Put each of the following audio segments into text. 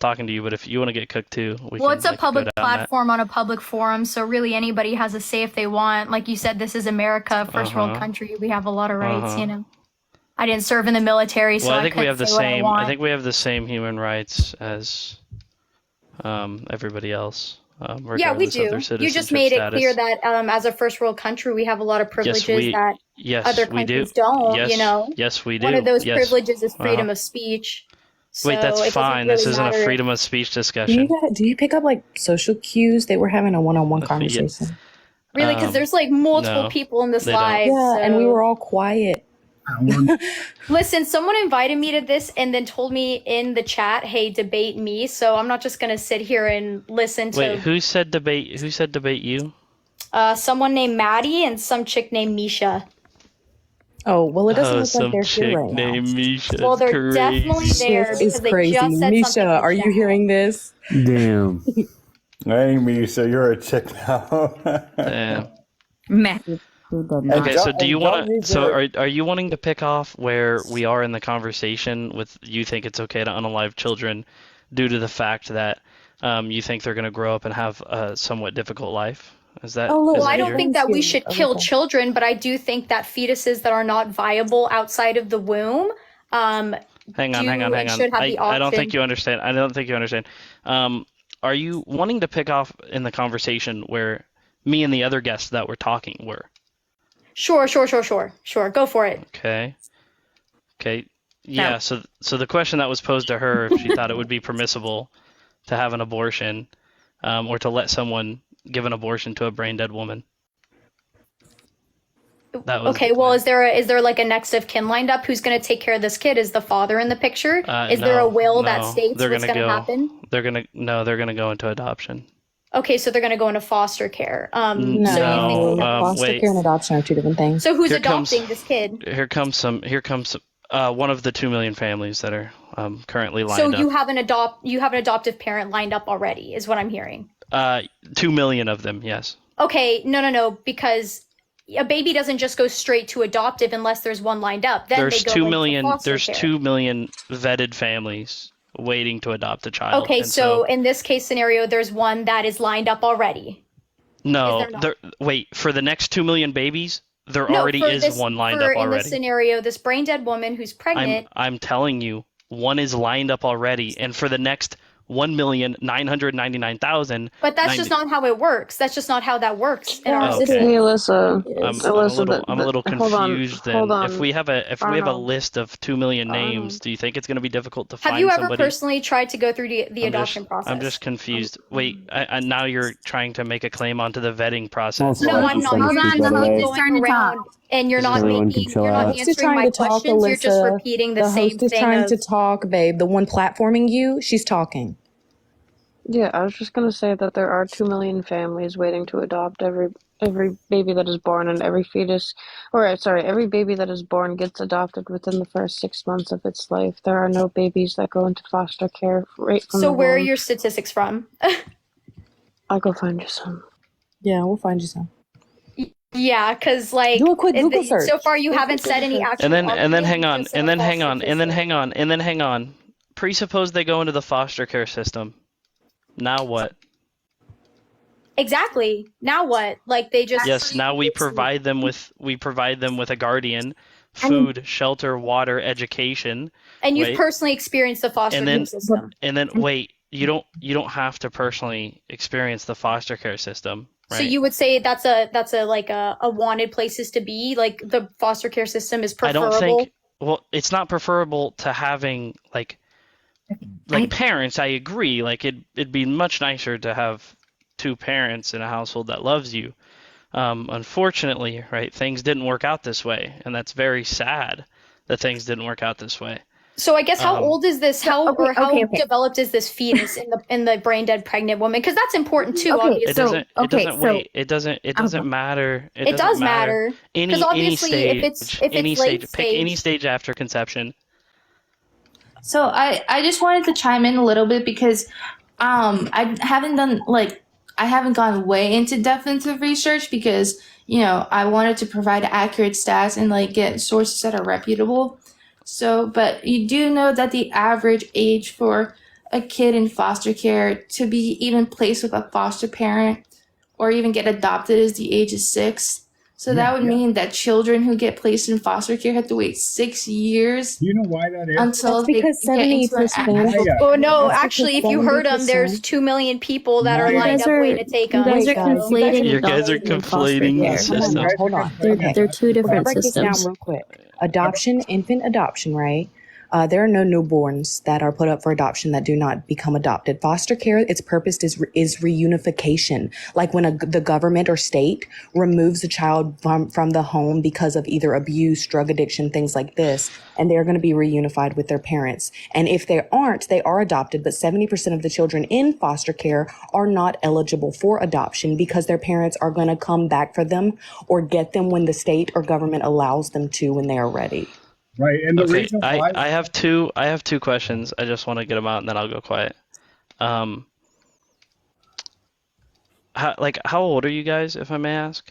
talking to you, but if you want to get cooked too, we Well, can it's a like go public down that. platform on a public forum, so really anybody has a say if they want. Like you said, this is America, first world country. We have a lot of rights, you know. I didn't serve in the military, so Well, I I think we couldn't have the say what I same. I want. think we have the same human rights as everybody else, Yeah, we regardless of their do. You just citizenship made it clear status. that as a first world country, we have a lot of Yes, privileges we. that other Yes, we do. countries don't, you Yes, know. yes, we One of do. those Yes. privileges is Uh-huh. freedom of speech. Wait, that's So it doesn't fine. This really isn't a matter if freedom of speech Do you discussion. do you pick up like social cues? They were having a one-on-one Yeah. conversation. really, because there's like multiple No, people in this they don't. live. Yeah, and we So were all quiet. listen, someone invited me to this and then told me in the chat, "Hey, debate me." So I'm not just gonna sit here and listen Wait, to who said debate? Who said debate you? someone named Maddie and some chick named Misha. Oh, well, it doesn't Oh, look like some they're chick here right now. named Misha. Well, It's they're definitely crazy. there This because is they crazy. just said something Misha, in the are you chat. hearing this? Damn. Hey, Misha, you're a chick now. Damn. Matthew did not. Okay, so do you want to? need So to? are you wanting to pick off where we are in the conversation with you think it's okay to unalive children due to the fact that you think they're going to grow up and have a somewhat difficult life? Is that Oh, look, is Well, that I don't your? think that we you. should Okay, kill cool. children, but I do think that fetuses that are not viable outside of the womb, Hang on, hang on, do hang and on. should have the I don't think option. you understand. I don't think you understand. Are you wanting to pick off in the conversation where me and the other guests that were talking were? Sure. Go for it. Okay. Okay. No. Yeah, so the question that was posed to her, if she thought it would be permissible to have an abortion, or to let someone give an abortion to a brain dead woman. That was the Okay, well, point. is there like a next of kin lined up? Who's going to take care of this kid? Is the father in the picture? Is there a No, will that no, states they're what's gonna going to go. happen? They're gonna go into adoption. Okay, so they're going to go into foster care. So you No, think No, foster wait. care and adoption are two different things. so who's Here comes adopting this kid? here comes one of the 2 million families that are currently So lined you up. have an adoptive parent lined up already, is what I'm hearing. 2 million of them, yes. Okay, no, because a baby doesn't just go straight to adoptive unless there's one lined up. Then There's they go 2 into million foster there's care. 2 million vetted families waiting to adopt a child. Okay, And so in this case scenario, there's one that is lined up already. no, Is there not? wait, for the next 2 million babies, there No, already for is this, one lined for up in this already. scenario, this brain dead woman who's pregnant. I'm telling you, one is lined up already, and for the next 1,999,000. But that's just not how it works. That's just not how that works in our Oh, system. okay. Hey, Alyssa. I'm a little Hold on. confused then. Hold on. If we have a Arnold. list of 2 million names, Arnold. do you think it's going to be difficult to Have find you ever somebody? personally tried to go through the adoption process? I'm just confused. Wait, now you're trying to make a claim onto the vetting process. Also, No, I I'm just not. wanna You're speak, not by the way. It's turn going to talk. around and you're not Everyone making, can chill you're not out. The host is answering trying my to talk, questions. You're just Alyssa. repeating the The same host is thing trying to of, talk, babe. The one platforming you, she's talking. Yeah, I was just gonna say that there are 2 million families waiting to adopt every baby that is born, and every fetus, or sorry, every baby that is born gets adopted within the first 6 months of its life. There are no babies that go into foster care right from so the where are womb. your statistics from? I'll go find you some. Yeah, we'll find you some. Yeah, because like Do a quick Google search. so far you Do a haven't quick said any Google search. actual And then hang on, arguments and then against hang a on, false and then statistic. hang on, and then hang on. Presuppose they go into the foster care system. Now what? Exactly. Now what? Like they just Yes, now we provide them with a guardian, I mean- food, shelter, water, education, and you've Wait. personally experienced the foster And care then- system. and then wait, you don't have to personally experience the foster care system, right? So you would say that's a like a wanted places to be, like the foster care system is I preferable. don't think. Well, it's not preferable to having like parents. I agree. Like it'd be much nicer to have two parents in a household that loves you. Unfortunately, right, things didn't work out this way, and that's very sad that things didn't work out this way. So I guess how old is this? How okay. developed is this fetus in the brain dead pregnant woman? Because that's important too. Okay, Obviously, It doesn't. okay, it doesn't. so- Wait. It doesn't. It doesn't matter. it doesn't does matter. Any 'Cause obviously, stage. if it's any late stage. Pick any stage- stage after conception. So I just wanted to chime in a little bit because I haven't done I haven't gone way into definitive research because I wanted to provide accurate stats and get sources that are reputable. So, but you do know that the average age for a kid in foster care to be even placed with a foster parent or even get adopted is the age of 6. So that would mean that children who get placed in foster care have to wait 6 years Do you know why that is? until That's they because get into an 70%. actual. Maya, Oh no, That's actually, if because you heard them, 70%. there's 2 million people that are You lined guys up are- waiting to take you them. guys are Wait, guys, conflating You guys are adoption and foster conflating the care. system. Hold on. They're two We're gonna different break this down systems. real quick. Adoption, infant adoption, right? There are no newborns that are put up for adoption that do not become adopted. Foster care, its purpose is reunification. Like when the government or state removes a child from the home because of either abuse, drug addiction, things like this, and they're going to be reunified with their parents. And if they aren't, they are adopted, but 70% of the children in foster care are not eligible for adoption because their parents are going to come back for them or get them when the state or government allows them to when they are ready. Right, and the Okay, reason why I have two questions. I just want to get them out and then I'll go quiet. How old are you guys, if I may ask?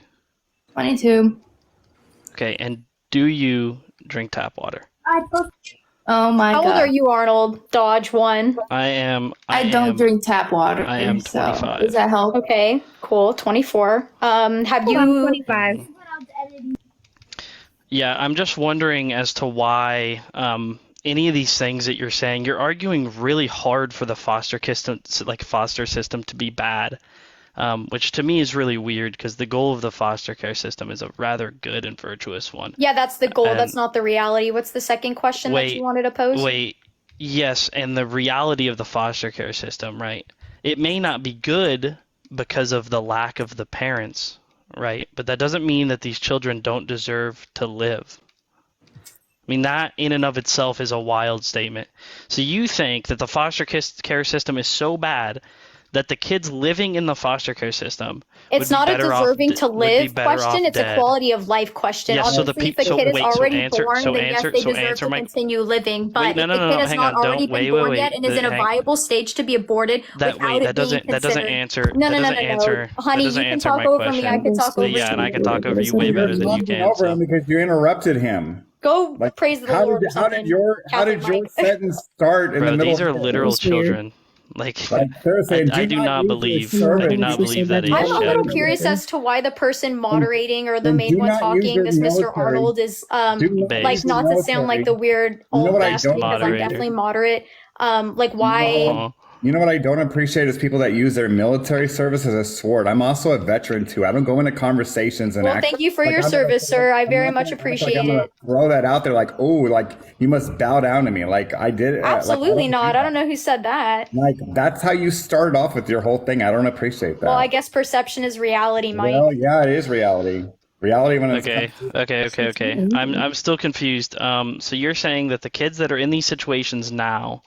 22. Okay, and do you drink tap water? Oh my How god. old are you, Arnold? Dodge 1. I don't drink tap water. I am so 25. does that help? Okay, cool. 24. Have you? 25. Yeah, I'm just wondering as to why any of these things that you're saying, you're arguing really hard for the foster system to be bad, which to me is really weird because the goal of the foster care system is a rather good and virtuous one. Yeah, that's the goal. And- That's not the reality. What's the second question that you wanted to pose? Wait, yes, and the reality of the foster care system, right? It may not be good because of the lack of the parents, right? But that doesn't mean that these children don't deserve to live. I mean, that in and of itself is a wild statement. So you think that the foster care system is so bad that the kids living in the foster care system It's would be not a better off deserving d- to would be live better question. off It's a dead. quality of life question. Yeah, so the Obviously, if peop- the so kid is wait, so already answer- born, so then answer- yes, they so deserve answer to my- continue living. But Wait, no, if no, the no, kid no, has hang not on, already don't- been wait, born wait, yet and is wait, in a hang- viable stage to be aborted That without wait, it that doesn't being that doesn't considered. answer No, that no, no, doesn't no, answer no. Honey, that doesn't you can answer talk my over question. me. I can talk over Yeah, you. and I can talk over you way you're better than you talking can. over him So. because you interrupted him. Go Like, praise the how Lord or did how something. did your Catholic Mike. sentence start in Bro, the middle? these are of it? literal That's weird. children. Like, seriously, I do not believe I do not She believe said that that is I'm a little shit. curious as to why the person moderating or the and main do one not use talking, your this Mr. military. Arnold, is Do not like use not your to sound like the military. weird You know old what I west don't because I'm Moderator. definitely moderate. Like why? Uh-huh. You know what I don't appreciate is people that use their military service as a sword. I'm also a veteran too. I don't go into conversations and Well, act thank you for like your I'm gonna- service, sir. I I'm very not much gonna act appreciate I'm gonna it. throw that out there, like, oh, like you must bow down to me. Like I did. Absolutely like, not. I don't know who said that. Like that's how you started off with your whole thing. I don't appreciate that. Well, I guess perception is reality, Mike. Well, yeah, it is reality. Reality when it's Okay. I'm still confused. So you're saying that the kids that are in these situations now,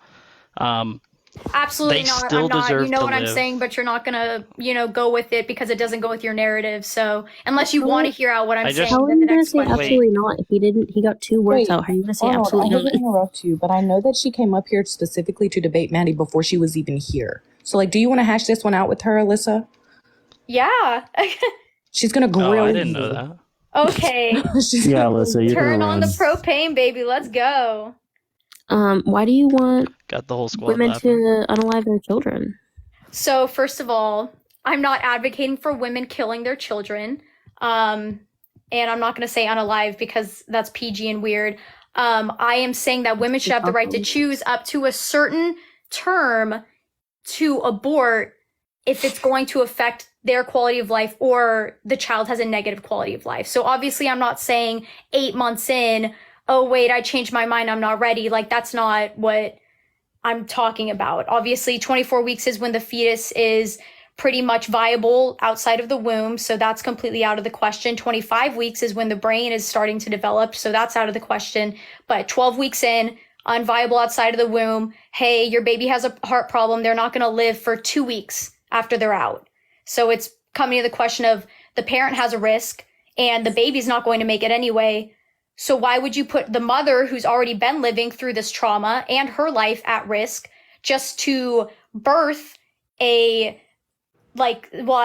Absolutely They not. still I'm not. deserve You know to what I'm live. saying, but you're not gonna, go with it because it doesn't go with your narrative. So unless you want to hear out what I'm I just- saying, How are then you the gonna next say question. absolutely not? He got 2 words Wait, out. How are you gonna say Arnold, I absolutely hate to not? interrupt you, but I know that she came up here specifically to debate Maddie before she was even here. So, like, do you want to hash this one out with her, Alyssa? Yeah. She's gonna grill oh, I you. didn't know that. Okay. She's Yeah, Alyssa, you're Turn gonna on win. the propane, baby. Let's go. Why do you want Got the whole squad women laughing. to unalive their children? So first of all, I'm not advocating for women killing their children. And I'm not going to say unalive because that's PG and weird. I am saying that women should have the right to choose up to a certain term to abort if it's going to affect their quality of life or the child has a negative quality of life. So obviously I'm not saying 8 months in, oh wait, I changed my mind, I'm not ready. Like that's not what I'm talking about. Obviously 24 weeks is when the fetus is pretty much viable outside of the womb. So that's completely out of the question. 25 weeks is when the brain is starting to develop. So that's out of the question. But 12 weeks in, unviable outside of the womb. Hey, your baby has a heart problem. They're not going to live for 2 weeks after they're out. So it's coming to the question of the parent has a risk and the baby's not going to make it anyway. So why would you put the mother who's already been living through this trauma and her life at risk just to birth at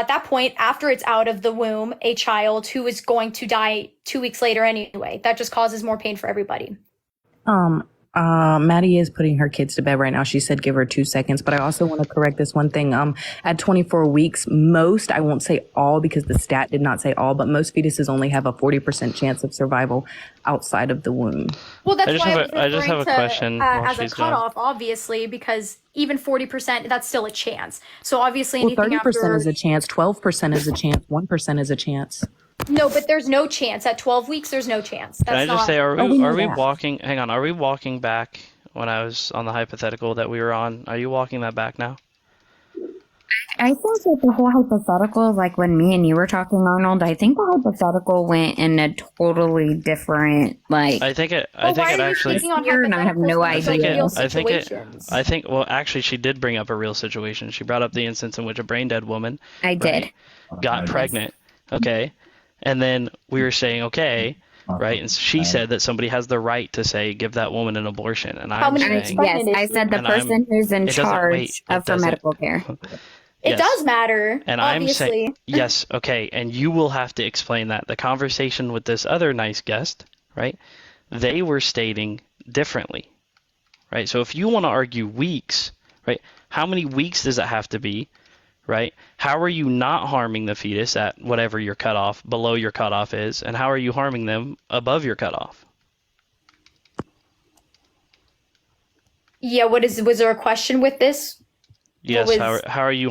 that point, after it's out of the womb, a child who is going to die 2 weeks later anyway? That just causes more pain for everybody. Maddie is putting her kids to bed right now. She said give her 2 seconds, but I also want to correct this one thing. At 24 weeks, most, I won't say all because the stat did not say all, but most fetuses only have a 40% chance of survival outside of the womb. Well, that's I just why have I was I just have a referring to question while as a she's gone. cutoff, obviously, because even 40%, that's still a chance. So obviously, Well, anything 30% after is a chance, 12% is a chance, 1% is a chance. no, but there's no chance at 12 weeks. There's no chance. Can I That's just not. say, Oh, we know are we that. walking? Hang on, are we walking back when I was on the hypothetical that we were on? Are you walking that back now? I think that the whole hypothetical, like when me and you were talking, Arnold, I think the hypothetical went in a totally different, like, I think it. I But think why it are you actually. speaking on Here, and I have hypotheticals no when it's like idea. real I think it. situations? I think. Well, actually, she did bring up a real situation. She brought up the instance in which a brain dead woman I did. got pregnant. Okay, and then we were saying okay, right? And she said that somebody has the right to say give that woman an abortion, and How I'm many I, weeks saying pregnant yes, is I she? said the And I'm- person who's in it doesn't- charge wait, it of her doesn't- medical care. It Yes. does matter, And I'm obviously. saying, yes, okay, and you will have to explain that. The conversation with this other nice guest, right? They were stating differently, right? So if you want to argue weeks, right? How many weeks does it have to be, right? How are you not harming the fetus at whatever your cutoff, below your cutoff is, and how are you harming them above your cutoff? Yeah, was there a question with this? Yes, was- how are you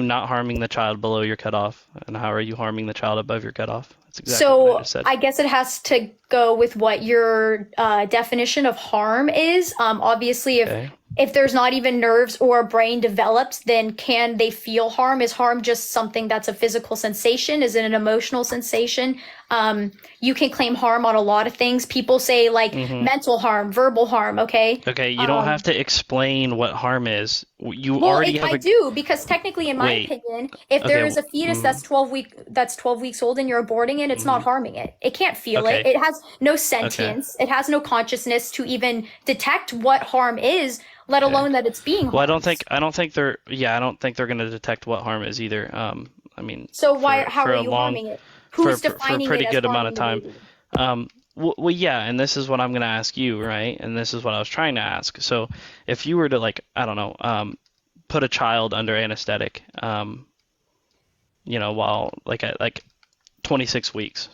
not harming the child below your cutoff, and how are you harming the child above your cutoff? That's exactly what I So just said. I guess it has to go with what your definition of harm is. Obviously, Okay. if there's not even nerves or a brain developed, then can they feel harm? Is harm just something that's a physical sensation? Is it an emotional sensation? You can claim harm on a lot of things. People say like mental harm, verbal harm. Okay. Okay, you don't have to explain what harm is. You Well, already if have I a do, because technically, in my Wait. opinion, if there Okay, is a fetus that's 12 weeks old and you're aborting it, it's not harming it. It can't feel it. Okay. It has no sentience. It has no consciousness to even detect what harm is, let alone that it's being harmed. Well, I don't think they're going to detect what harm is either. I mean, So why? for- How for are a you long- harming it? Who's for defining a pretty it as good amount of harming time. the baby? Well, yeah, and this is what I'm going to ask you, right? And this is what I was trying to ask. So, if you were to like, I don't know, put a child under anesthetic, while at 26 weeks,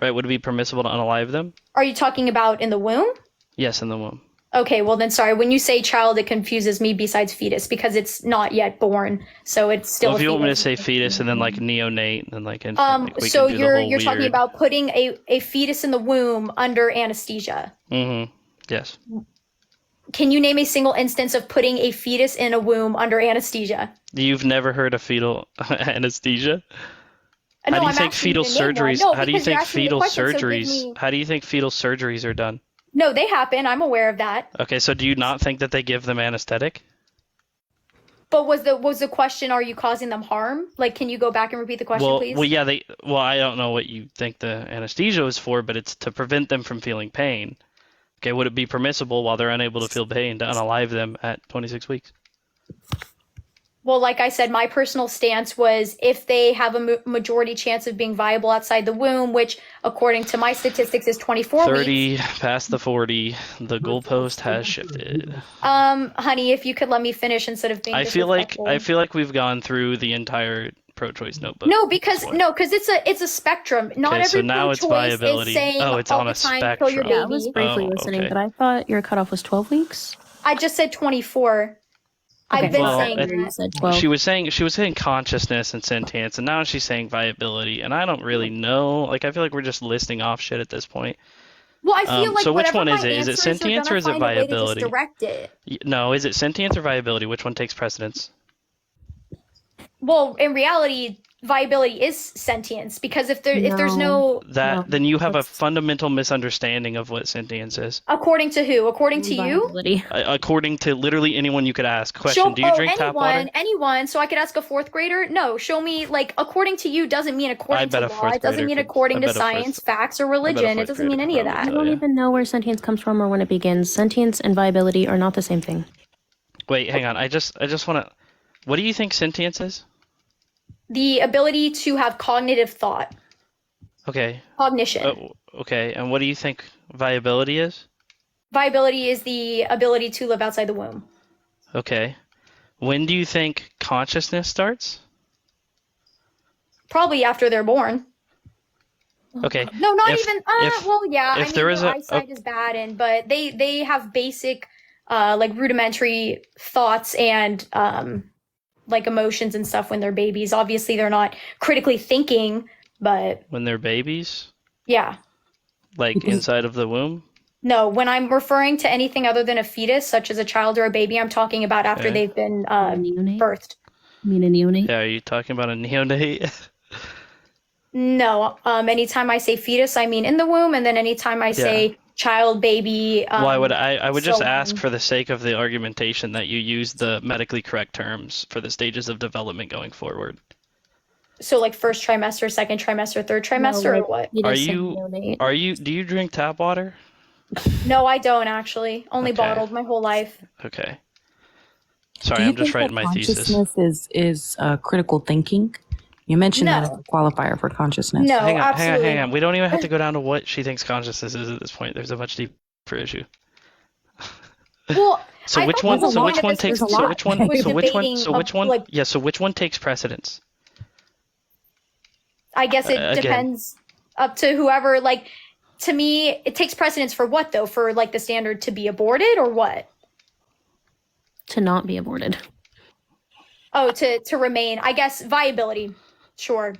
right? Would it be permissible to unalive them? Are you talking about in the womb? Yes, in the womb. Okay, well then, sorry. When you say child, it confuses me. Besides fetus, because it's not yet born, so it's still. Well, if a you want me to fetus. say fetus and then like neonate and then like infant, like, we So can do the you're whole talking weird- about putting a fetus in the womb under anesthesia. Yes. Can you name a single instance of putting a fetus in a womb under anesthesia? You've never heard of fetal anesthesia? No, How do you I'm think asking fetal you to name one. surgeries? No, How do you because you're think asking me the fetal question, so give surgeries? me- How do you think fetal surgeries are done? No, they happen. I'm aware of that. Okay, so do you not think that they give them anesthetic? But was the question, are you causing them harm? Like, can you go back and repeat the question, please? Yeah, I don't know what you think the anesthesia is for, but it's to prevent them from feeling pain. Okay, would it be permissible while they're unable to feel pain to unalive them at 26 weeks? Well, like I said, my personal stance was if they have a majority chance of being viable outside the womb, which according to my statistics is 24 weeks. 30 past the 40, the goalpost has shifted. Honey, if you could let me finish instead of being I feel like disrespectful. we've gone through the entire pro-choice notebook. No, because That's why. it's a spectrum. Not Okay, so every now it's pro-choice viability. is saying Oh, it's all on the a time kill your spectrum. baby. Yeah, I was briefly Oh, listening, okay. but I thought your cutoff was 12 weeks. I just said 24. I've been Well, saying it- You that. said 12. She was saying consciousness and sentience, and now she's saying viability, and I don't really know. Like, I feel like we're just listing off shit at this point. Well, I feel like so which whatever one my is it? Is it answer you're sentience gonna or is it find a way to just viability? direct it. No, is it sentience or viability? Which one takes precedence? Well, in reality, viability is sentience because if there's no Then you have a fundamental misunderstanding of what sentience is. according to who? According to you? Viability. According to literally anyone you could ask. Question: Do you drink tap water? anyone. So I could ask a fourth grader. No, show me. Like according to you doesn't mean according to bet a law. fourth It doesn't grader mean could- according I to bet a fourth- science, facts, or I bet a religion. It fourth doesn't mean grader any of could that. I probably don't yeah. even know where sentience comes from or when it begins. Sentience and viability are not the same thing. Wait, hang on. I just want to. What do you think sentience is? The ability to have cognitive thought, Okay. cognition. Okay. And what do you think viability is? Viability is the ability to live outside the womb. Okay. When do you think consciousness starts? Probably after they're born. Okay. No, not If- even. if- Well, yeah. if there is their a- eyesight is bad, but they have basic, like rudimentary thoughts and like emotions and stuff when they're babies. Obviously, they're not critically thinking, but When they're babies? yeah. Like inside of the womb? No, when I'm referring to anything other than a fetus, such as a child or a baby, I'm talking about after Okay. they've been Neonate? birthed. You mean a neonate? Yeah, are you talking about a neonate? No, anytime I say fetus, I mean in the womb, and then anytime I say child, baby. Why would I would just so ask on. for the sake of the argumentation that you use the medically correct terms for the stages of development going forward. So like first trimester, second trimester, third trimester, No, or like, what? you Are just said you- neonate. Do you drink tap water? No, I don't actually. Only Okay. bottled my whole life. Okay. Do Sorry, you I'm just think writing that my thesis. consciousness is critical thinking? You mentioned that as No. a qualifier for consciousness. No, Hang on, absolutely. hang on. We don't even have to go down to what she thinks consciousness is at this point. There's a much deeper issue. Well, So I which thought one? the So point which of one this takes? was So which one? we're So which one? debating So which of, one? like- Yeah. So which one takes precedence? I guess it Again. depends up to whoever. Like, to me, it takes precedence for what though? For like the standard to be aborted or what? To not be aborted. Oh, to remain. I guess viability. Sure.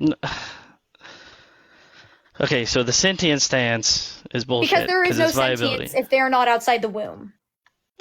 Okay, so the sentient stance is bullshit Because there is no it's viability. sentience if they are not outside the womb.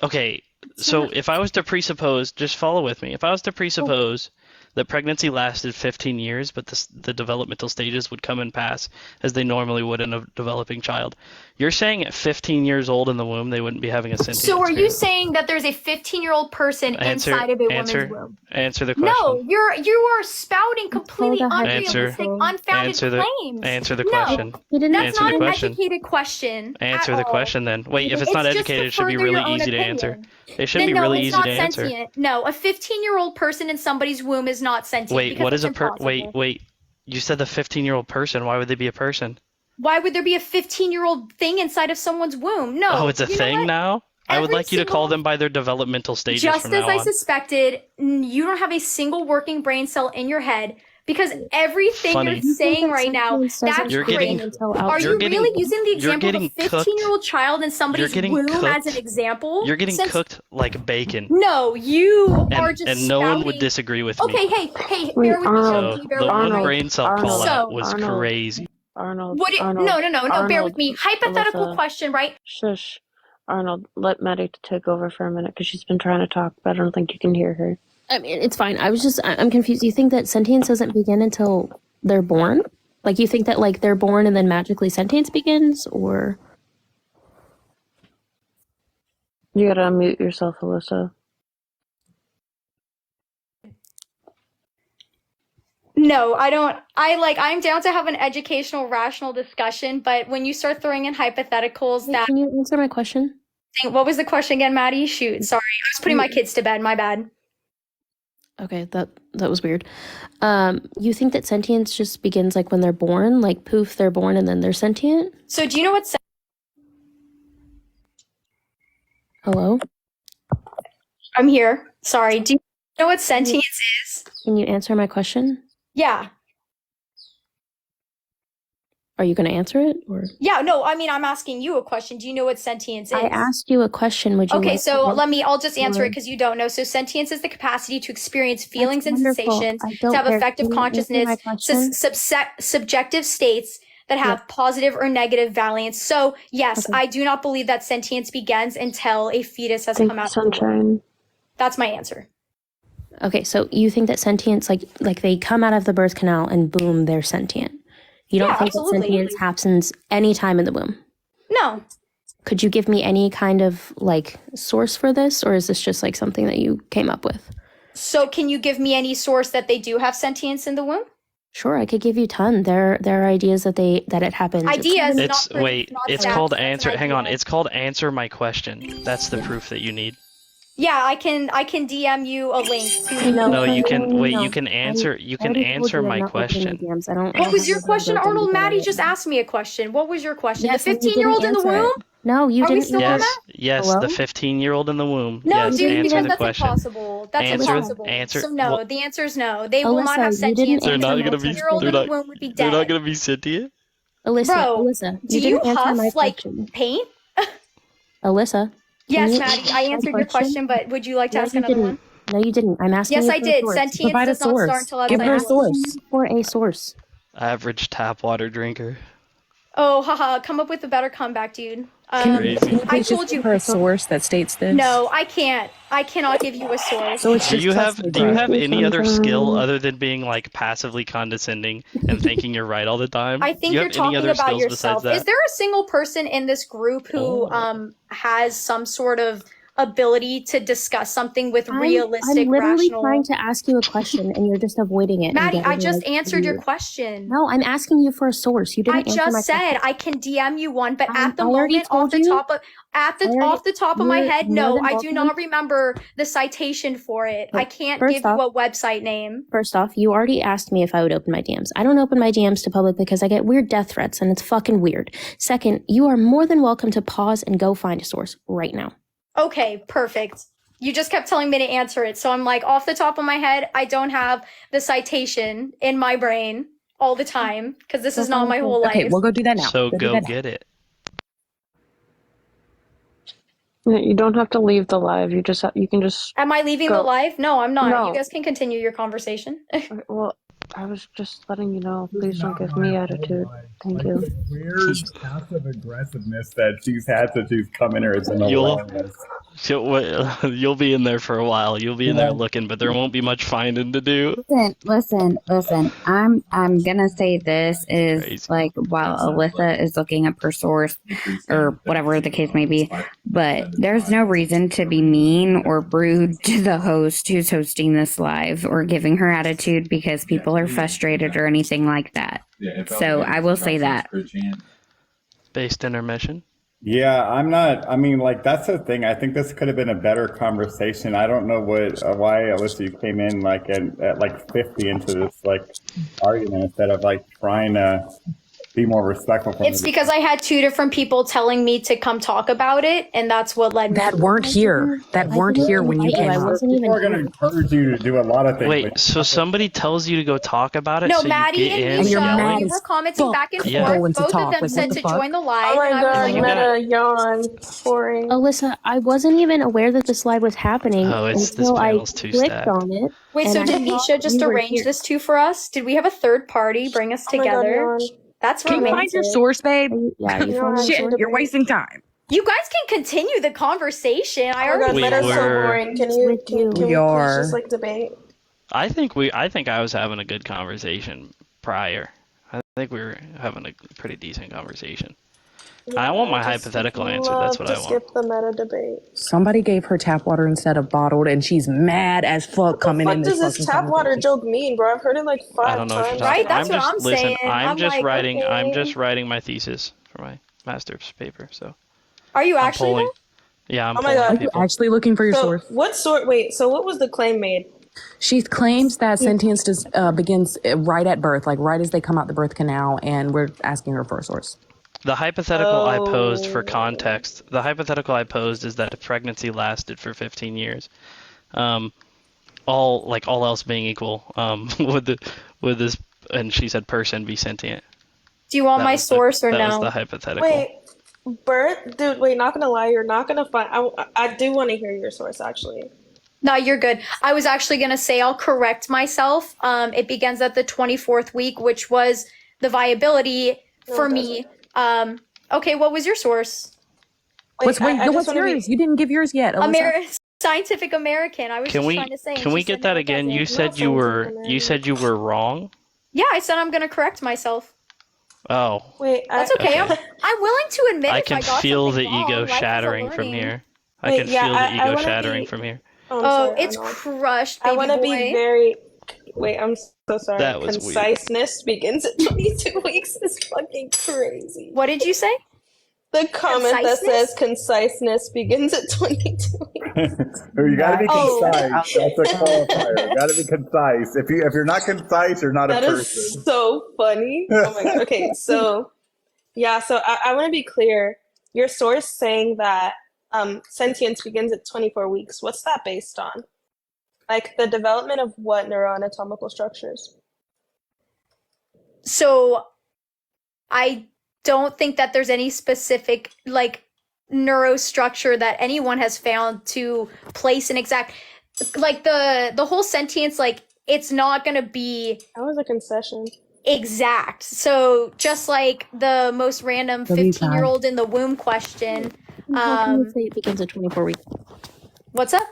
Okay, so if I was to presuppose, just follow with me. If I was to presuppose that pregnancy lasted 15 years, but the developmental stages would come and pass as they normally would in a developing child, you're saying at 15 years old in the womb they wouldn't be having a sentient So are you experience? saying that there's a 15-year-old person Answer- inside of a answer. woman's womb? Answer the question. No, you are spouting completely the unrealistic, hypothetical. unfounded Answer the claims. answer the No, question. You didn't that's Answer not the an question. educated question. Answer at the all. question then. Wait, if it's not just to educated, it should be further your really own easy to answer. opinion. It should Then be no, really it's easy not to answer. sentient. No, a 15-year-old person in somebody's womb is not sentient. Wait, because what is it's impossible. wait. You said the 15-year-old person. Why would they be a person? Why would there be a 15-year-old thing inside of someone's womb? No. Oh, it's a you know thing what? now? I would Every like you to call single- them by their developmental stages Just from as now I on. suspected, you don't have a single working brain cell in your head because everything Funny. you're saying right now, that's You're great. getting- Are You're you getting- really using the you're example of a getting cooked. 15-year-old child in somebody's getting womb cooked. as an example? You're getting Since- cooked like bacon. No, you are And, just and no one would spouting- disagree with Okay, me. hey, Wait, bear with me. Arnold. So Becky, bear the with one me. brain cell Arnold. call out So- was Arnold. crazy. Arnold. What? Arnold. No, bear Arnold, with me. Hypothetical Alyssa. question, right? Shush. Arnold, let Maddie take over for a minute because she's been trying to talk, but I don't think you can hear her. I mean, it's fine. I'm confused. You think that sentience doesn't begin until they're born? Like, you think that, like, they're born and then magically sentience begins? Or. You gotta unmute yourself, Alyssa. No, I don't. I'm down to have an educational, rational discussion, but when you start throwing in hypotheticals, that Can you answer my question? what was the question again, Maddie? Shoot, sorry, I was putting my kids to bed. My bad. Okay, that was weird. You think that sentience just begins, like, when they're born? Like, poof, they're born and then they're sentient? So, do you know what? Hello? I'm here. Sorry. Do you know what sentience is? Can you answer my question? Yeah. Are you going to answer it? Or Yeah. No, I mean, I'm asking you a question. Do you know what sentience is? I asked you a question. Would you Okay, like so to I'll just answer it Sure. because you don't know. So sentience is the capacity to experience feelings and wonderful. sensations, I to don't have care. effective Can you answer consciousness, my question? subjective states that have positive or negative valence. So yes, Okay. I do not believe that sentience begins until a fetus has Thank come you, out of the womb. Sunshine. That's my answer. Okay, so you think that sentience, like they come out of the birth canal and boom, they're sentient. You don't Yeah, think absolutely. that sentience happens any time in the womb? No. Could you give me any kind of, like, source for this, or is this just, like, something that you came up with? So can you give me any source that they do have sentience in the womb? Sure, I could give you a ton. There are ideas that it happens. Ideas. It's not proof, wait, not it's stats, called that's an answer. Hang on, idea. it's called answer my question. That's the proof that you need. Yeah, I can DM you a link to. No, you can wait. no. You can answer. You can already told answer you I'm my not opening question. DMs. I don't What was have your any question, DMs open Arnold? because I Maddie don't just know. asked me a question. What was your question? Yes, the and you didn't 15-year-old in the answer it. womb? No, you Are we didn't. still on Yes, that? yes, Hello? the 15-year-old in the womb. No, Yes, dude, answer because the that's question. impossible. That's Answer, impossible. answer. So no, Well, the answer is no. They will not Alyssa, have you didn't sentience they're because not a gonna be. 15-year-old They're in the not. womb would be They're not dead. gonna be sentient. Alyssa, Bro, Alyssa, do you you didn't answer my huff like question. paint? Alyssa, can Yes, you Maddie, answer I my answered your question, but would you like to No, ask you another didn't. one? No, you didn't. I'm asking Yes, you I for a did. source. Sentience Provide a does not start source. until Give outside her a of the womb. source. For a source. Average tap water drinker. Oh, haha, come up with a better comeback, dude. Crazy. Can you I please told just you. give her a source that states this? No, I can't. I cannot give you a source. So it's Do just you trust have me, do you bro. have any other Something. skill other than being like passively condescending and thinking you're right all the time? I Do think you you're have any talking other about skills besides yourself. that? Is there a single person in this group who Oh. has some sort of ability to discuss something with I'm realistic, literally rational? trying to ask you a question and you're just avoiding it. and Maddie, I getting, just like, answered your weird. question. No, I'm asking you for a source. You I didn't answer my just said question. I can DM you one, but I at the already moment, told off the you. top of off the top of my You're head, more no, than I do welcome. not remember the citation for it. I can't First give off- you a website name. First off, you already asked me if I would open my DMs. I don't open my DMs to public because I get weird death threats and it's fucking weird. Second, you are more than welcome to pause and go find a source right now. Okay, perfect. You just kept telling me to answer it. So I'm like, off the top of my head, I don't have the citation in my brain all the time because this is not my whole life. Okay, we'll go do that now. So do go that now. get it. Yeah, you don't have to leave the live. You can just. Am I leaving Go. the live? No, I'm not. No. You guys can continue your conversation. Well, I was just letting you know. Please don't give me attitude. Thank you. Weird passive aggressiveness that she's had since she's come in here is an You'll- awareness. You'll be in there for a while. You'll be in there looking, but there won't be much finding to do. Listen. I'm gonna say this is Crazy. like while Alyssa is looking up her source or whatever the case may be, but there's no reason to be mean or rude to the host who's hosting this live or giving her attitude because people are frustrated or anything like that. So I will say that. Based intermission. Yeah, I'm not. I mean, like that's the thing. I think this could have been a better conversation. I don't know why Alyssa you came in like at like 50 into this like argument instead of like trying to be more respectful. From It's because I had two different people telling me to come talk about it, and that's what led me. That weren't here. That weren't here when you I came I up. wasn't even people are going to here. encourage you to do a lot of things. Wait, so somebody tells you to go talk about it, No, so Maddie you get in and And you're Misha, mad we as were commenting fuck back and Yeah. forth. going to Both talk. of them Like, said what to the fuck? join the live, Oh my and I was god, like, You got- Meta yawn. Boring. Alyssa, I wasn't even aware that this live was happening Oh, it's- this until I panel's too clicked stacked. on it. wait, and so I did thought Misha just you were arrange here. this too for us? Did we have a third party bring us Oh my god, together? yawn. That's Can you find romantic. your source, babe? Yeah, you No, found I the Shit, source? you're wasting time. You guys can continue the conversation. I Oh my already god, We Meta's so were- boring. Can With you you. can we We please are. just like debate? I think I was having a good conversation prior. I think we were having a pretty decent conversation. I want my hypothetical answer. That's what I want. Skip the meta debate. Somebody gave her tap water instead of bottled, and she's mad as fuck coming What in the fuck this does this fucking tap water conversation. joke mean, bro? I've heard it like 5 I don't know what you're times. talking Right, about. that's what I'm listen, saying. I'm I'm just like, writing. I'm okay. just writing my thesis for my master's paper. So Are you I'm actually? polling. though? Yeah, I'm Oh my polling God. Are you people. actually looking for your So source? what sort? Wait, so what was the claim made? She claims that sentience begins right at birth, like right as they come out the birth canal, and we're asking her for a source. The hypothetical I posed for Oh. context, the hypothetical I posed is that if pregnancy lasted for 15 years, all else being equal, would this, and she said person, be sentient? Do you want That my was the- source or that no? was the hypothetical. Wait, Bert, dude, wait, not gonna lie, you're not gonna find. I do want to hear your source actually. No, you're good. I was actually gonna say I'll correct myself. It begins at the 24th week, which was the viability No, for it me. Okay, what was your source? What's I just what's wanna be- yours? You didn't give yours yet. Alyssa. Scientific American. I was Can just we trying to say. and can she we said get that no, it again? doesn't. You said you were wrong. Yeah, I said I'm gonna correct myself. Oh, Wait, That's okay. Okay. I'm willing to admit I if can I got feel the something wrong. ego Life is a shattering from learning. here. I Wait, can yeah, feel the I ego wanna shattering be- from here. I'm Oh, sorry, it's Arnold. crushed, I baby want to boy. be very. Wait, I'm so sorry. That was weird. Conciseness begins at 22 weeks is fucking crazy. What did you say? The comment that Conciseness? says conciseness begins at 22 weeks. You gotta be Oh. concise. That's a qualifier. You gotta be concise. If you're not concise, you're not That a is person. so funny. Oh my god. Okay, so yeah, so I want to be clear. your source saying that sentience begins at 24 weeks, what's that based on? Like the development of what neuroanatomical structures? So I don't think that there's any specific like neurostructure that anyone has found to place an exact like the whole sentience, like it's not gonna be That was a concession. exact. So just like the most random Love you, 15-year-old in the womb question. How can you say it begins at 24 weeks? What's up?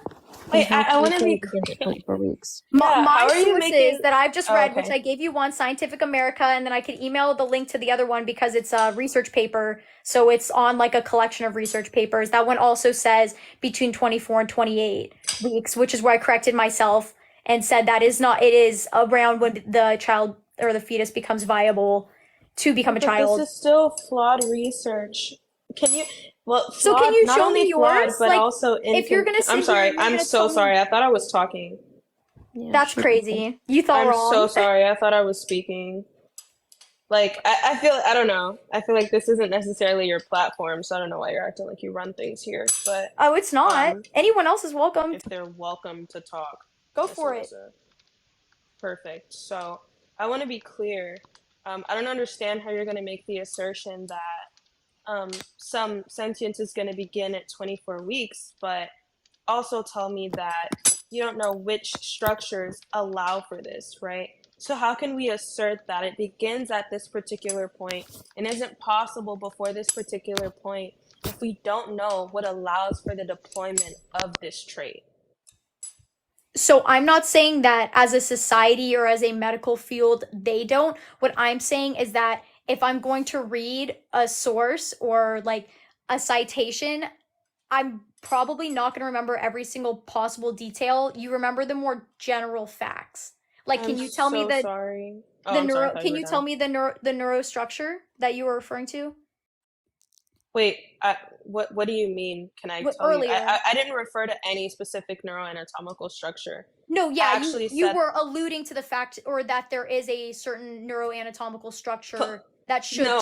Wait, How I can you want to say be it begins at 24 weeks? Yeah, My how are you sources making- that I've just Oh, read, okay. which I gave you one, Scientific America, and then I could email the link to the other one because it's a research paper. So it's on like a collection of research papers. That one also says between 24 and 28 weeks, which is where I corrected myself and said that is not, it is around when the child or the fetus becomes viable to become a But child. this is still flawed research. Can you? Well, So flawed, can you not show only me flawed, yours? but Like, also if you're gonna sit I'm here sorry. and you're I'm gonna so tell me- sorry. I thought I was talking. Yeah, That's sure. crazy. You thought I'm wrong. so sorry. I thought I was speaking. Like, I feel, I don't know. I feel like this isn't necessarily your platform, so I don't know why you're acting like you run things here. But Oh, it's not. Um, Anyone else is welcome. if they're welcome to talk, Go Miss for it. Alyssa. Perfect. So I want to be clear. I don't understand how you're going to make the assertion that some sentience is going to begin at 24 weeks, but also tell me that you don't know which structures allow for this, right? So how can we assert that it begins at this particular point and isn't possible before this particular point if we don't know what allows for the deployment of this trait? So I'm not saying that as a society or as a medical field, they don't. What I'm saying is that if I'm going to read a source or like a citation, I'm probably not going to remember every single possible detail. You remember the more general facts. Like, can I'm you tell me so the sorry. Oh, the I'm sorry, I neuro? thought Can were you tell done. me the neurostructure that you were referring to? Wait, what do you mean? Can I What- tell you? earlier. I didn't refer to any specific neuroanatomical structure. No, yeah, actually you said- were alluding to the fact or that there is a certain neuroanatomical structure that should No,